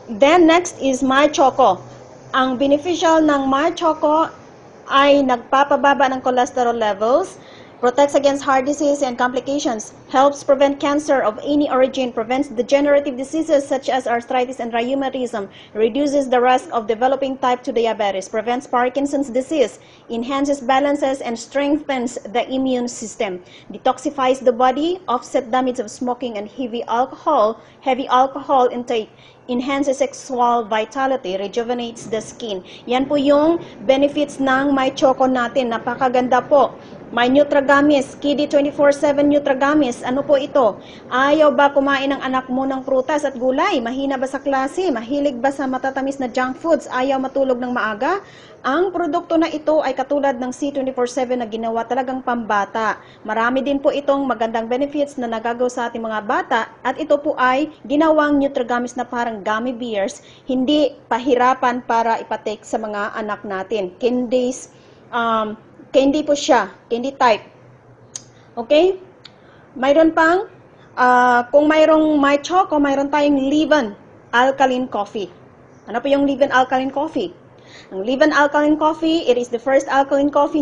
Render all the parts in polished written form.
Then next is My Choco. Ang beneficial ng My Choco ay nagpapababa ng cholesterol levels, protects against heart disease and complications, helps prevent cancer of any origin, prevents degenerative diseases such as arthritis and rheumatism, reduces the risk of developing type 2 diabetes, prevents Parkinson's disease, enhances balances and strengthens the immune system, detoxifies the body, offset damage of smoking and heavy alcohol intake, enhances sexual vitality, rejuvenates the skin. Yan po yung benefits ng My Choco natin. Napakaganda po. My Nutragamis, Kiddy 24/7 Nutragamis. Ano po ito? Ayaw ba kumain ng anak mo ng prutas at gulay? Mahina ba sa klase? Mahilig ba sa matatamis na junk foods? Ayaw matulog ng maaga? Ang produkto na ito ay katulad ng C24/7 na ginawa talagang pambata. Marami din po itong magandang benefits na nagagawa sa ating mga bata at ito po ay ginawang Nutragamis na parang gummy bears, hindi pahirapan para ipatake sa mga anak natin. Candy po siya, candy type. Okay? Mayroon pang, kung mayroong My Choco, mayroon tayong Livan Alkaline Coffee. Ano po yung Livan Alkaline Coffee? Ang Livan Alkaline Coffee, it is the first alkaline coffee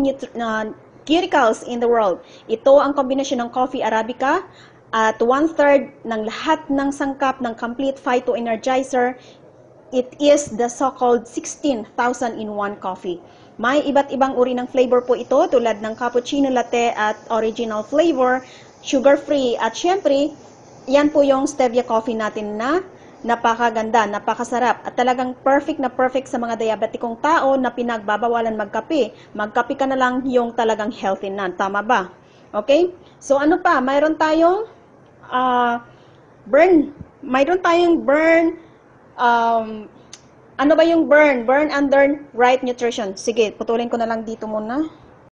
cuticles in the world. Ito ang kombinasyon ng coffee Arabica at 1/3 ng lahat ng sangkap ng complete phytoenergizer. It is the so-called 16,000 in 1 coffee. May iba't ibang uri ng flavor po ito tulad ng cappuccino latte at original flavor, sugar-free at syempre, yan po yung stevia coffee natin na napakaganda, napakasarap at talagang perfect na perfect sa mga diabetikong tao na pinagbabawalan magkape. Magkape ka na lang yung talagang healthy na. Tama ba? Okay? So ano pa? Mayroon tayong mayroon tayong burn. Ano ba yung burn? Burn under right nutrition. Sige, putulin ko na lang dito muna.